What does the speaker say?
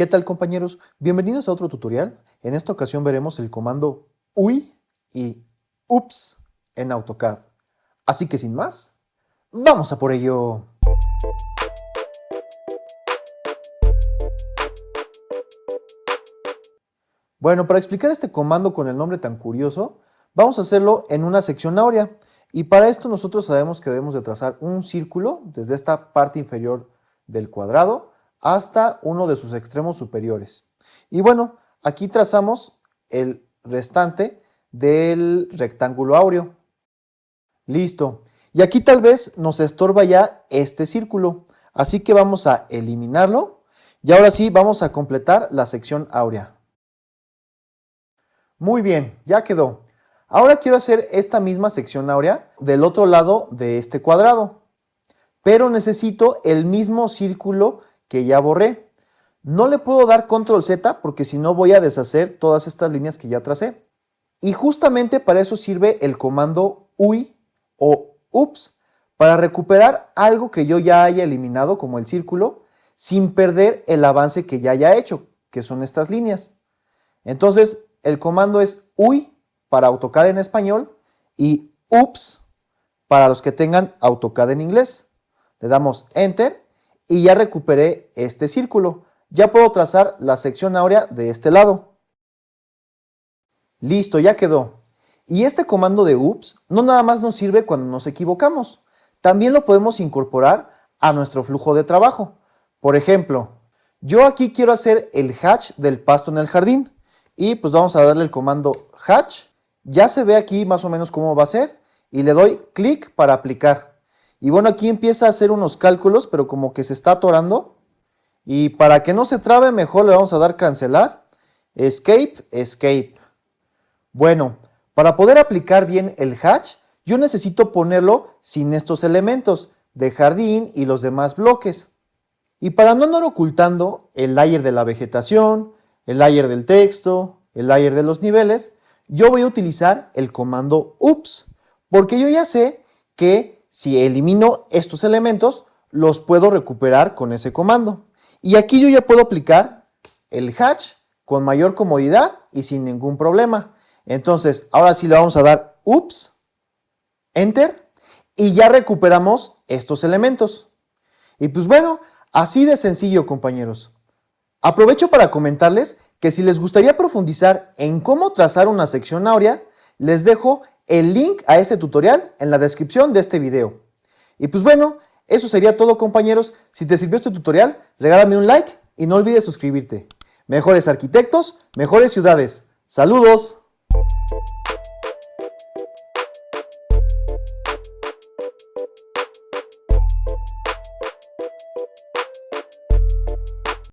¿Qué tal, compañeros? Bienvenidos a otro tutorial. En esta ocasión veremos el comando UI y UPS en AutoCAD. Así que sin más, ¡vamos a por ello! Bueno, para explicar este comando con el nombre tan curioso, vamos a hacerlo en una sección áurea. Y para esto nosotros sabemos que debemos de trazar un círculo desde esta parte inferior del cuadrado hasta uno de sus extremos superiores. Y bueno, aquí trazamos el restante del rectángulo áureo. Listo. Y aquí tal vez nos estorba ya este círculo, así que vamos a eliminarlo. Y ahora sí, vamos a completar la sección áurea. Muy bien, ya quedó. Ahora quiero hacer esta misma sección áurea del otro lado de este cuadrado, pero necesito el mismo círculo que ya borré. No le puedo dar control Z porque si no voy a deshacer todas estas líneas que ya tracé. Y justamente para eso sirve el comando UI o UPS, para recuperar algo que yo ya haya eliminado como el círculo, sin perder el avance que ya haya hecho, que son estas líneas. Entonces el comando es UI para AutoCAD en español y UPS para los que tengan AutoCAD en inglés. Le damos Enter y ya recuperé este círculo. Ya puedo trazar la sección áurea de este lado. Listo, ya quedó. Y este comando de UPS no nada más nos sirve cuando nos equivocamos. También lo podemos incorporar a nuestro flujo de trabajo. Por ejemplo, yo aquí quiero hacer el hatch del pasto en el jardín. Y pues vamos a darle el comando hatch. Ya se ve aquí más o menos cómo va a ser. Y le doy clic para aplicar. Y bueno, aquí empieza a hacer unos cálculos, pero como que se está atorando. Y para que no se trabe, mejor le vamos a dar cancelar. Escape, escape. Bueno, para poder aplicar bien el hatch, yo necesito ponerlo sin estos elementos de jardín y los demás bloques. Y para no andar ocultando el layer de la vegetación, el layer del texto, el layer de los niveles, yo voy a utilizar el comando UPS, porque yo ya sé que si elimino estos elementos, los puedo recuperar con ese comando. Y aquí yo ya puedo aplicar el hatch con mayor comodidad y sin ningún problema. Entonces, ahora sí le vamos a dar UPS, Enter, y ya recuperamos estos elementos. Y pues bueno, así de sencillo, compañeros. Aprovecho para comentarles que si les gustaría profundizar en cómo trazar una sección áurea, les dejo el link a este tutorial en la descripción de este video. Y pues bueno, eso sería todo, compañeros. Si te sirvió este tutorial, regálame un like y no olvides suscribirte. Mejores arquitectos, mejores ciudades. ¡Saludos!